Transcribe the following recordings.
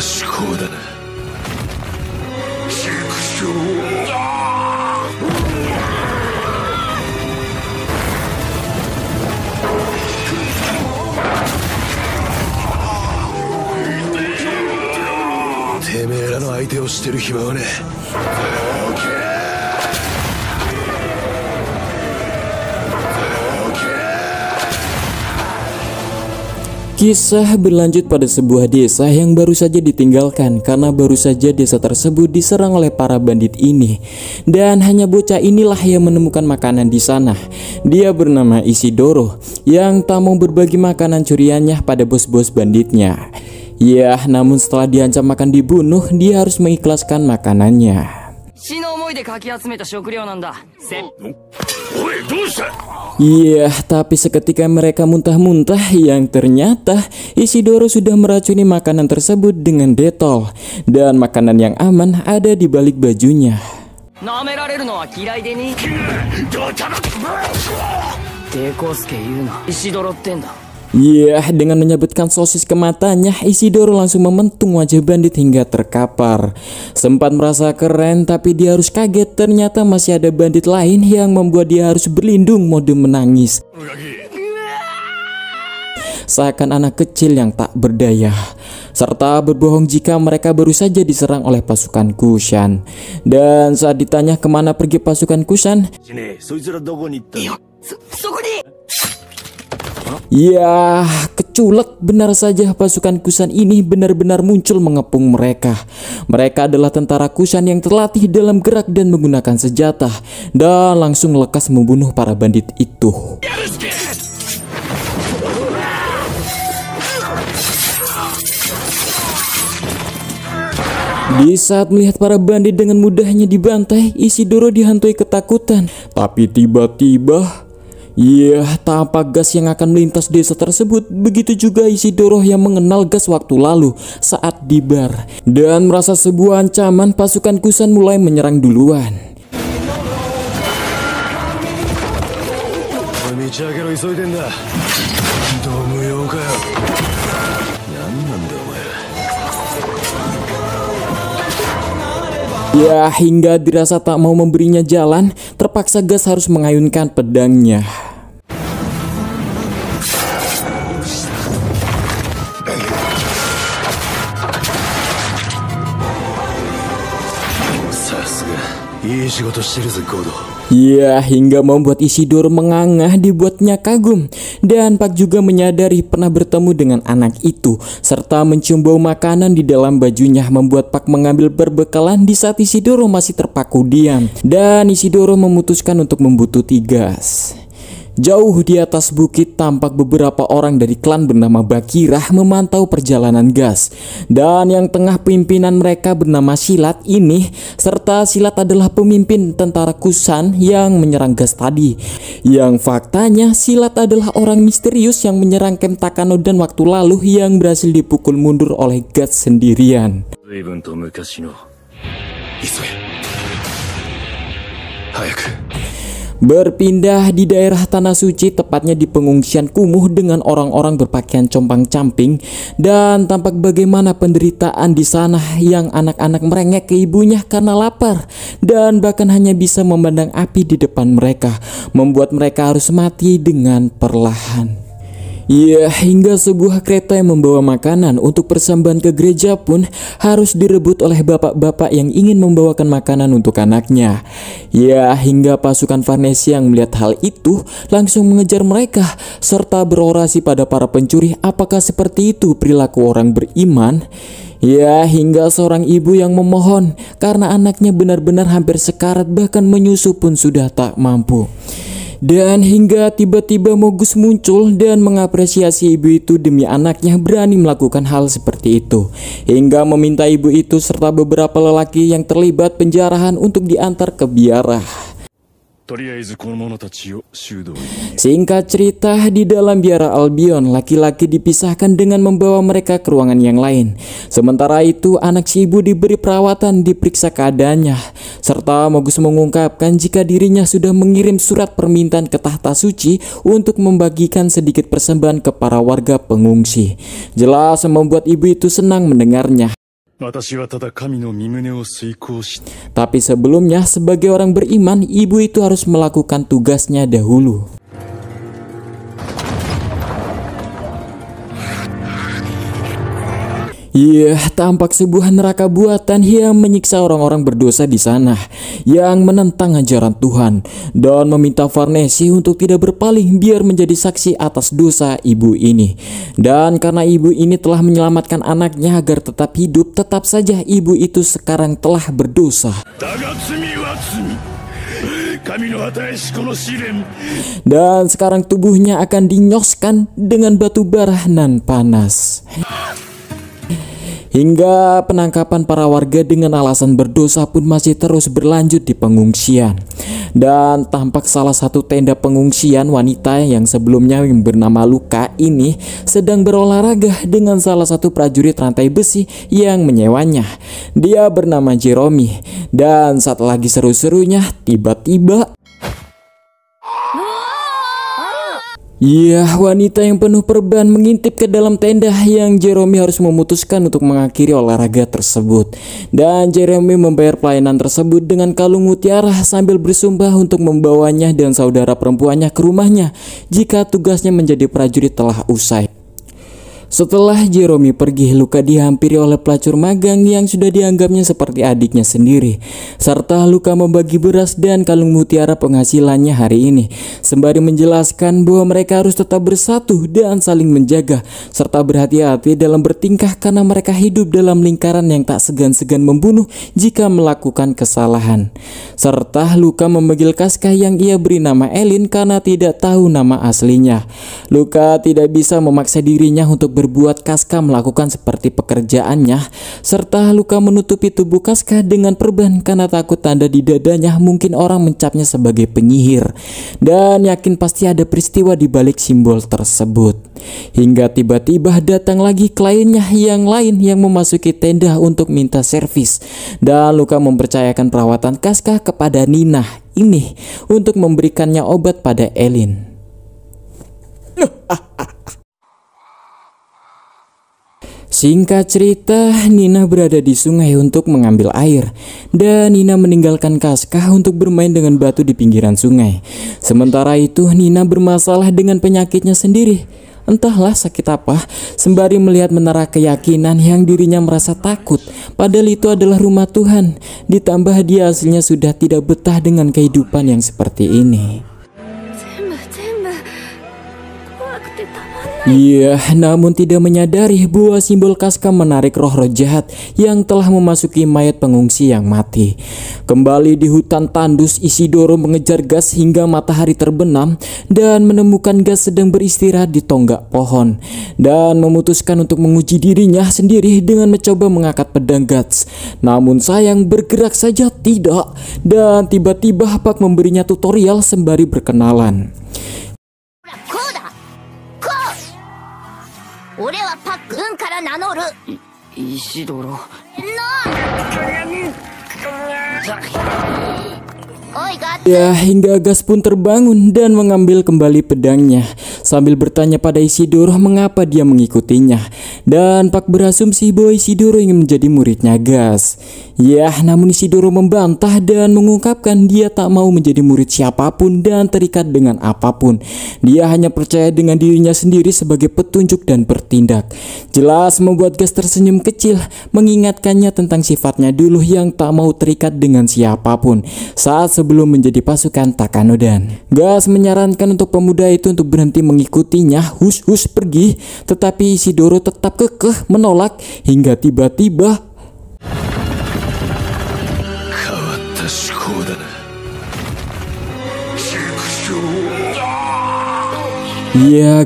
思考だな。畜生。てめえらの相手をしてる暇はねえ。Kisah berlanjut pada sebuah desa yang baru saja ditinggalkan karena baru saja desa tersebut diserang oleh para bandit ini. Dan hanya bocah inilah yang menemukan makanan di sana. Dia bernama Isidoro yang tak mau berbagi makanan curiannya pada bos-bos banditnya. Ya, namun setelah diancam akan dibunuh, dia harus mengikhlaskan makanannya. Iya, tapi seketika mereka muntah-muntah yang ternyata Isidoro sudah meracuni makanan tersebut dengan detol. Dan makanan yang aman ada di balik bajunya. Iya, dengan menyabetkan sosis ke matanya, Isidoro langsung mementung wajah bandit hingga terkapar. Sempat merasa keren, tapi dia harus kaget ternyata masih ada bandit lain yang membuat dia harus berlindung mode menangis. Seakan anak kecil yang tak berdaya, serta berbohong jika mereka baru saja diserang oleh pasukan Kushan. Dan saat ditanya kemana pergi pasukan Kushan, ya, keculek, benar saja pasukan Kushan ini benar-benar muncul mengepung mereka. Mereka adalah tentara Kushan yang terlatih dalam gerak dan menggunakan senjata, dan langsung lekas membunuh para bandit itu. Di saat melihat para bandit dengan mudahnya dibantai, Isidoro dihantui ketakutan. Tapi tiba-tiba, ya, tampak gas yang akan melintas desa tersebut. Begitu juga Isidoro yang mengenal gas waktu lalu saat di bar. Dan merasa sebuah ancaman, pasukan Kushan mulai menyerang duluan. Ya, hingga dirasa tak mau memberinya jalan, terpaksa Gas harus mengayunkan pedangnya. Ya, hingga membuat Isidoro mengangah, dibuatnya kagum. Dan Pak juga menyadari pernah bertemu dengan anak itu, serta mencium bau makanan di dalam bajunya, membuat Pak mengambil perbekalan di saat Isidoro masih terpaku diam. Dan Isidoro memutuskan untuk membuntuti Gas. Jauh di atas bukit tampak beberapa orang dari klan bernama Bakirah memantau perjalanan Gas. Dan yang tengah pimpinan mereka bernama Silat ini, serta Silat adalah pemimpin tentara Kushan yang menyerang Gas tadi. Yang faktanya Silat adalah orang misterius yang menyerang Camp Takano dan waktu lalu yang berhasil dipukul mundur oleh Gas sendirian. Berpindah di daerah Tanah Suci, tepatnya di pengungsian kumuh dengan orang-orang berpakaian compang-camping, dan tampak bagaimana penderitaan di sana yang anak-anak merengek ke ibunya karena lapar dan bahkan hanya bisa memandang api di depan mereka, membuat mereka harus mati dengan perlahan. Ya, hingga sebuah kereta yang membawa makanan untuk persembahan ke gereja pun harus direbut oleh bapak-bapak yang ingin membawakan makanan untuk anaknya. Ya, hingga pasukan Varnesi yang melihat hal itu langsung mengejar mereka serta berorasi pada para pencuri. Apakah seperti itu perilaku orang beriman? Ya, hingga seorang ibu yang memohon karena anaknya benar-benar hampir sekarat, bahkan menyusu pun sudah tak mampu. Dan hingga tiba-tiba Mogus muncul dan mengapresiasi ibu itu demi anaknya berani melakukan hal seperti itu, hingga meminta ibu itu serta beberapa lelaki yang terlibat penjarahan untuk diantar ke biara. Singkat cerita, di dalam biara Albion, laki-laki dipisahkan dengan membawa mereka ke ruangan yang lain. Sementara itu, anak si ibu diberi perawatan, diperiksa keadaannya, serta Mogus mengungkapkan jika dirinya sudah mengirim surat permintaan ke tahta suci untuk membagikan sedikit persembahan ke para warga pengungsi. Jelas membuat ibu itu senang mendengarnya. 私はただ神の御胸を遂行し Tapi sebelumnya, sebagai orang beriman, ibu itu harus melakukan tugasnya dahulu. Iya, tampak sebuah neraka buatan yang menyiksa orang-orang berdosa di sana, yang menentang ajaran Tuhan dan meminta Varnesi untuk tidak berpaling biar menjadi saksi atas dosa ibu ini. Dan karena ibu ini telah menyelamatkan anaknya agar tetap hidup, tetap saja ibu itu sekarang telah berdosa. Dan sekarang tubuhnya akan dinyoskan dengan batu bara nan panas. Hingga penangkapan para warga dengan alasan berdosa pun masih terus berlanjut di pengungsian. Dan tampak salah satu tenda pengungsian wanita yang sebelumnya yang bernama Luka ini sedang berolahraga dengan salah satu prajurit rantai besi yang menyewanya. Dia bernama Jeremy. Dan saat lagi seru-serunya, tiba-tiba wanita yang penuh perban mengintip ke dalam tenda yang Jeremy harus memutuskan untuk mengakhiri olahraga tersebut. Dan Jeremy membayar pelayanan tersebut dengan kalung mutiara sambil bersumpah untuk membawanya dan saudara perempuannya ke rumahnya jika tugasnya menjadi prajurit telah usai. Setelah Jeremy pergi, Luka dihampiri oleh pelacur magang yang sudah dianggapnya seperti adiknya sendiri. Serta Luka membagi beras dan kalung mutiara penghasilannya hari ini, sembari menjelaskan bahwa mereka harus tetap bersatu dan saling menjaga, serta berhati-hati dalam bertingkah karena mereka hidup dalam lingkaran yang tak segan-segan membunuh jika melakukan kesalahan. Serta Luka memanggil Casca yang ia beri nama Elin karena tidak tahu nama aslinya. Luka tidak bisa memaksa dirinya untuk berbuat Casca melakukan seperti pekerjaannya, serta Luka menutupi tubuh Casca dengan perban karena takut tanda di dadanya mungkin orang mencapnya sebagai penyihir, dan yakin pasti ada peristiwa di balik simbol tersebut. Hingga tiba-tiba datang lagi kliennya yang lain yang memasuki tenda untuk minta servis, dan Luka mempercayakan perawatan Casca kepada Nina ini untuk memberikannya obat pada Elin. Singkat cerita, Nina berada di sungai untuk mengambil air, dan Nina meninggalkan Casca untuk bermain dengan batu di pinggiran sungai. Sementara itu, Nina bermasalah dengan penyakitnya sendiri. Entahlah sakit apa, sembari melihat menara keyakinan yang dirinya merasa takut, padahal itu adalah rumah Tuhan. Ditambah dia aslinya sudah tidak betah dengan kehidupan yang seperti ini. Namun tidak menyadari bahwa simbol Casca menarik roh-roh jahat yang telah memasuki mayat pengungsi yang mati. Kembali di hutan tandus, Isidoro mengejar gas hingga matahari terbenam dan menemukan gas sedang beristirahat di tonggak pohon, dan memutuskan untuk menguji dirinya sendiri dengan mencoba mengangkat pedang gas. Namun sayang, bergerak saja tidak, dan tiba-tiba Pak memberinya tutorial sembari berkenalan. Hingga Gas pun terbangun dan mengambil kembali pedangnya sambil bertanya pada Isidoro mengapa dia mengikutinya. Dan Pak berasumsi bahwa Isidoro ingin menjadi muridnya Gas. Namun Isidoro membantah dan mengungkapkan dia tak mau menjadi murid siapapun dan terikat dengan apapun. Dia hanya percaya dengan dirinya sendiri sebagai petunjuk dan bertindak. Jelas membuat Gas tersenyum kecil, mengingatkannya tentang sifatnya dulu yang tak mau terikat dengan siapapun saat sebelum menjadi pasukan Takanodan. Gas menyarankan untuk pemuda itu untuk berhenti mengikutinya, hus pergi, tetapi Isidoro tetap kekeh menolak hingga tiba-tiba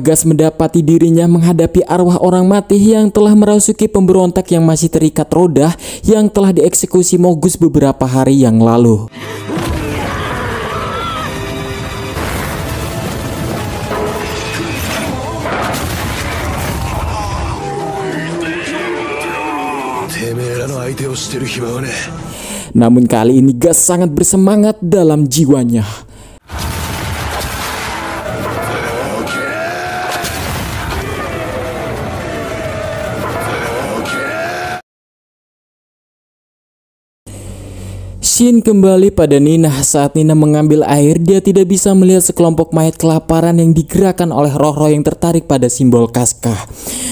Gas mendapati dirinya menghadapi arwah orang mati yang telah merasuki pemberontak yang masih terikat roda yang telah dieksekusi Mogus beberapa hari yang lalu. Namun kali ini Gas sangat bersemangat dalam jiwanya. Scene kembali pada Nina. Saat Nina mengambil air, dia tidak bisa melihat sekelompok mayat kelaparan yang digerakkan oleh roh-roh yang tertarik pada simbol Casca.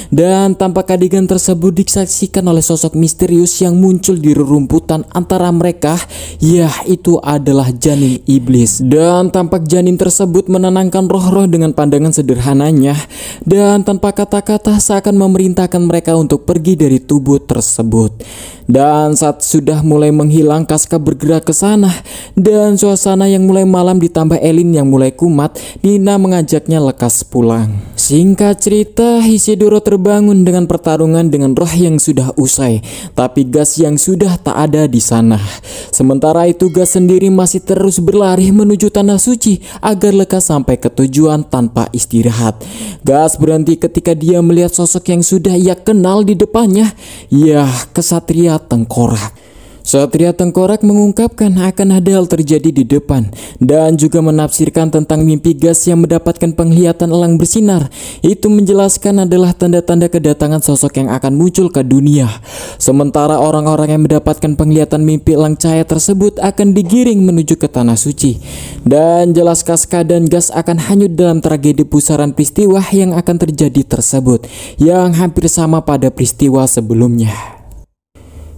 Dan tampak adegan tersebut disaksikan oleh sosok misterius yang muncul di rerumputan antara mereka. Ya, itu adalah janin iblis. Dan tampak janin tersebut menenangkan roh-roh dengan pandangan sederhananya. Dan tanpa kata-kata seakan memerintahkan mereka untuk pergi dari tubuh tersebut. Dan saat sudah mulai menghilang, Casca bergerak ke sana. Dan suasana yang mulai malam ditambah Elin yang mulai kumat, Nina mengajaknya lekas pulang. Singkat cerita, Isidoro terbangun dengan pertarungan dengan roh yang sudah usai, tapi Gas yang sudah tak ada di sana. Sementara itu Gas sendiri masih terus berlari menuju tanah suci agar lekas sampai ke tujuan tanpa istirahat. Gas berhenti ketika dia melihat sosok yang sudah ia kenal di depannya. Ya, kesatria Tengkorak. Satria Tengkorak mengungkapkan akan ada hal terjadi di depan dan juga menafsirkan tentang mimpi Gas yang mendapatkan penglihatan elang bersinar. Itu menjelaskan adalah tanda-tanda kedatangan sosok yang akan muncul ke dunia. Sementara orang-orang yang mendapatkan penglihatan mimpi elang cahaya tersebut akan digiring menuju ke tanah suci. Dan jelas Casca dan Gas akan hanyut dalam tragedi pusaran peristiwa yang akan terjadi tersebut, yang hampir sama pada peristiwa sebelumnya.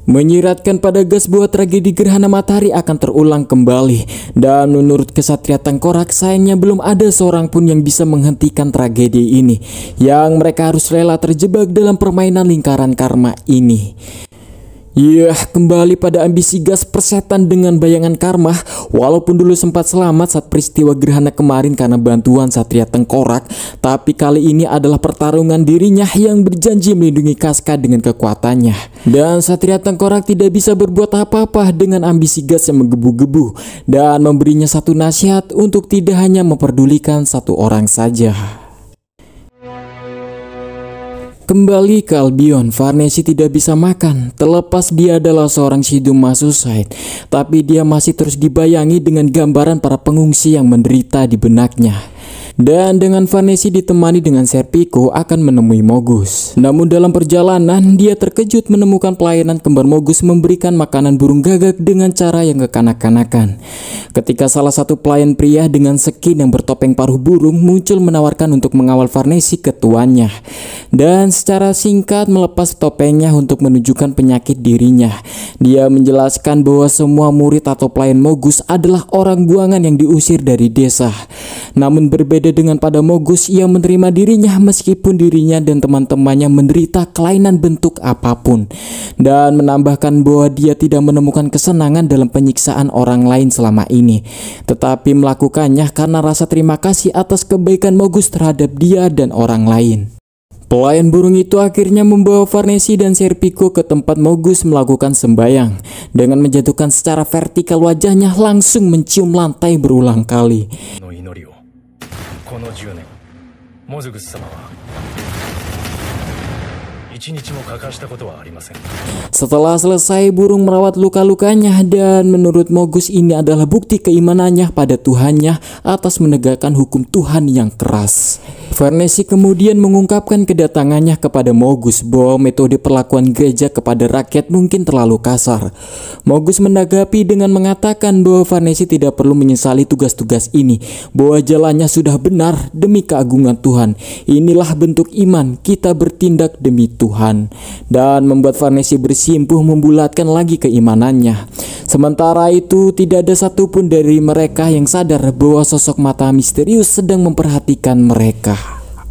Menyiratkan pada Gas bahwa tragedi gerhana matahari akan terulang kembali. Dan menurut Kesatria Tengkorak, sayangnya belum ada seorang pun yang bisa menghentikan tragedi ini, yang mereka harus rela terjebak dalam permainan lingkaran karma ini. Ya, kembali pada ambisi Gas persetan dengan bayangan karma. Walaupun dulu sempat selamat saat peristiwa gerhana kemarin karena bantuan Satria Tengkorak, tapi kali ini adalah pertarungan dirinya yang berjanji melindungi Casca dengan kekuatannya. Dan Satria Tengkorak tidak bisa berbuat apa-apa dengan ambisi Gas yang menggebu-gebu dan memberinya satu nasihat untuk tidak hanya memperdulikan satu orang saja. Kembali ke Albion, Farnese tidak bisa makan. Terlepas dia adalah seorang Shiduma Suicide, tapi dia masih terus dibayangi dengan gambaran para pengungsi yang menderita di benaknya. Dan dengan Farnese ditemani dengan Serpico akan menemui Mogus. Namun dalam perjalanan dia terkejut menemukan pelayanan kembar Mogus memberikan makanan burung gagak dengan cara yang kekanak-kanakan. Ketika salah satu pelayan pria dengan skin yang bertopeng paruh burung muncul menawarkan untuk mengawal Farnese ke tuannya. Dan secara singkat melepas topengnya untuk menunjukkan penyakit dirinya. Dia menjelaskan bahwa semua murid atau pelayan Mogus adalah orang buangan yang diusir dari desa. Namun berbeda dengan pada Mogus, ia menerima dirinya meskipun dirinya dan teman-temannya menderita kelainan bentuk apapun. Dan menambahkan bahwa dia tidak menemukan kesenangan dalam penyiksaan orang lain selama ini, tetapi melakukannya karena rasa terima kasih atas kebaikan Mogus terhadap dia dan orang lain. Pelayan burung itu akhirnya membawa Farnese dan Serpico ke tempat Mogus melakukan sembayang. Dengan menjatuhkan secara vertikal wajahnya langsung mencium lantai berulang kali. Setelah selesai, burung merawat luka-lukanya dan menurut Mogus ini adalah bukti keimanannya pada Tuhannya atas menegakkan hukum Tuhan yang keras. Farnese kemudian mengungkapkan kedatangannya kepada Mogus bahwa metode perlakuan gereja kepada rakyat mungkin terlalu kasar. Mogus menanggapi dengan mengatakan bahwa Farnese tidak perlu menyesali tugas-tugas ini, bahwa jalannya sudah benar demi keagungan Tuhan. Inilah bentuk iman, kita bertindak demi Tuhan. Dan membuat Farnese bersimpuh membulatkan lagi keimanannya. Sementara itu tidak ada satupun dari mereka yang sadar bahwa sosok mata misterius sedang memperhatikan mereka.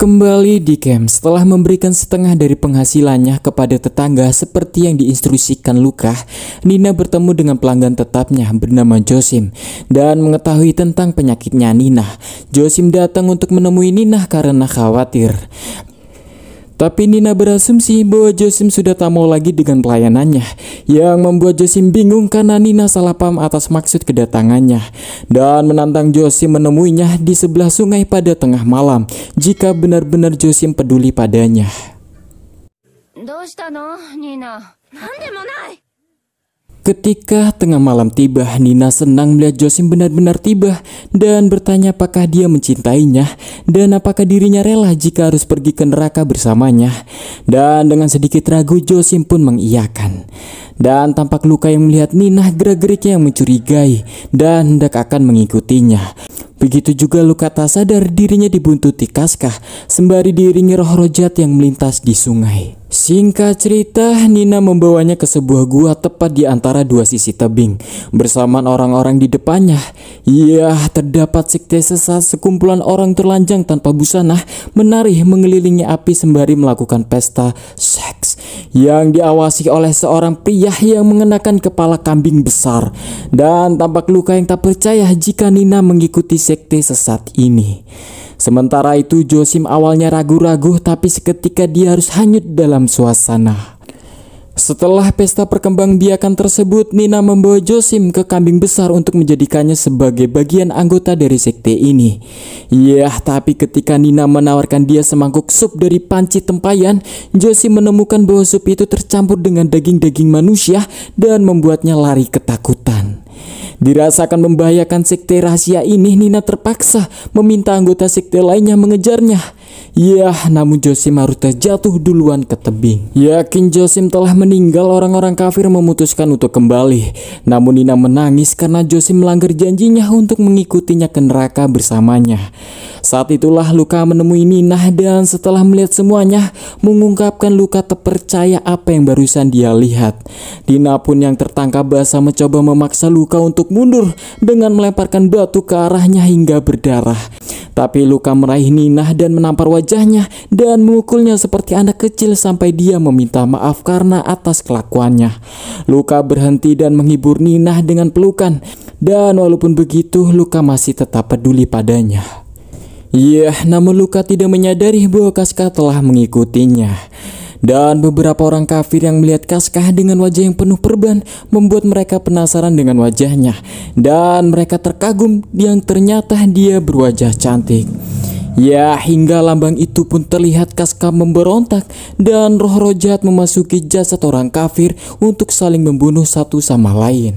Kembali di camp, setelah memberikan setengah dari penghasilannya kepada tetangga seperti yang diinstruksikan Luka, Nina bertemu dengan pelanggan tetapnya bernama Josim dan mengetahui tentang penyakitnya Nina. Josim datang untuk menemui Nina karena khawatir. Tapi Nina berasumsi bahwa Josim sudah tak mau lagi dengan pelayanannya, yang membuat Josim bingung karena Nina salah paham atas maksud kedatangannya dan menantang Josim menemuinya di sebelah sungai pada tengah malam jika benar-benar Josim peduli padanya. Ketika tengah malam tiba, Nina senang melihat Josim benar-benar tiba dan bertanya apakah dia mencintainya dan apakah dirinya rela jika harus pergi ke neraka bersamanya. Dan dengan sedikit ragu Josim pun mengiyakan. Dan tampak Luka yang melihat Nina gerak-geriknya yang mencurigai dan hendak akan mengikutinya. Begitu juga Luka tak sadar dirinya dibuntuti Casca sembari diiringi roh-roh jahat yang melintas di sungai. Singkat cerita, Nina membawanya ke sebuah gua tepat di antara dua sisi tebing bersamaan orang-orang di depannya. Ya, terdapat sekte sesat, sekumpulan orang terlanjang tanpa busana menari mengelilingi api sembari melakukan pesta seks yang diawasi oleh seorang pria yang mengenakan kepala kambing besar. Dan tampak Luka yang tak percaya jika Nina mengikuti sekte sesat ini. Sementara itu Josim awalnya ragu-ragu, tapi seketika dia harus hanyut dalam suasana. Setelah pesta perkembangbiakan tersebut, Nina membawa Josim ke kambing besar untuk menjadikannya sebagai bagian anggota dari sekte ini. Ya, tapi ketika Nina menawarkan dia semangkuk sup dari panci tempayan, Josim menemukan bahwa sup itu tercampur dengan daging-daging manusia dan membuatnya lari ketakutan. Dirasakan membahayakan sekte rahasia ini, Nina terpaksa meminta anggota sekte lainnya mengejarnya. Ya, namun Josim harus terjatuh duluan ke tebing. Yakin Josim telah meninggal, orang-orang kafir memutuskan untuk kembali. Namun Nina menangis karena Josim melanggar janjinya untuk mengikutinya ke neraka bersamanya. Saat itulah Luka menemui Nina dan setelah melihat semuanya, mengungkapkan Luka tak percaya apa yang barusan dia lihat. Nina pun yang tertangkap basah mencoba memaksa Luka untuk mundur dengan melemparkan batu ke arahnya hingga berdarah. Tapi Luka meraih Nina dan menampar wajahnya dan memukulnya seperti anak kecil sampai dia meminta maaf karena atas kelakuannya. Luka berhenti dan menghibur Nina dengan pelukan. Dan walaupun begitu, Luka masih tetap peduli padanya. Ya, namun Luka tidak menyadari bahwa Casca telah mengikutinya. Dan beberapa orang kafir yang melihat Casca dengan wajah yang penuh perban membuat mereka penasaran dengan wajahnya. Dan mereka terkagum yang ternyata dia berwajah cantik. Ya, hingga lambang itu pun terlihat Casca memberontak dan roh-roh jahat memasuki jasad orang kafir untuk saling membunuh satu sama lain.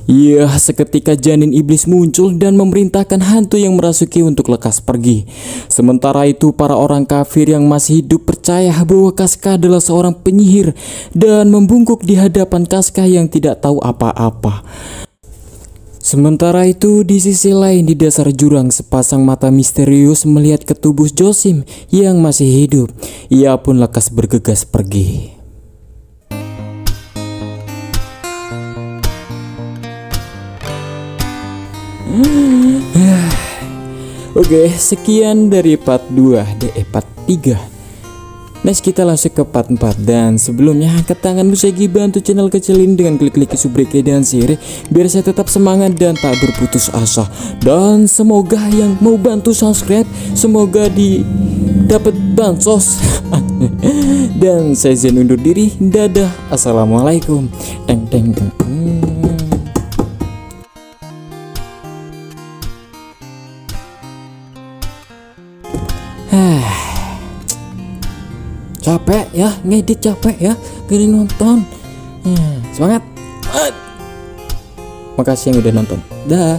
Ya, seketika janin iblis muncul dan memerintahkan hantu yang merasuki untuk lekas pergi. Sementara itu para orang kafir yang masih hidup percaya bahwa Casca adalah seorang penyihir dan membungkuk di hadapan Casca yang tidak tahu apa-apa. Sementara itu di sisi lain di dasar jurang sepasang mata misterius melihat ke tubuh Josim yang masih hidup. Ia pun lekas bergegas pergi. Oke, sekian dari part 2 part 3. Next kita langsung ke part 4. Dan sebelumnya angkat tangan Musegi, bantu channel kecil ini dengan klik subreke dan share biar saya tetap semangat dan tak berputus asa. Dan semoga yang mau bantu subscribe semoga dapat bansos. Dan saya Zen undur diri. Dadah, assalamualaikum. Teng teng teng. Capek ya, ngedit capek ya, gini nonton. Semangat. Makasih yang udah nonton. Dah.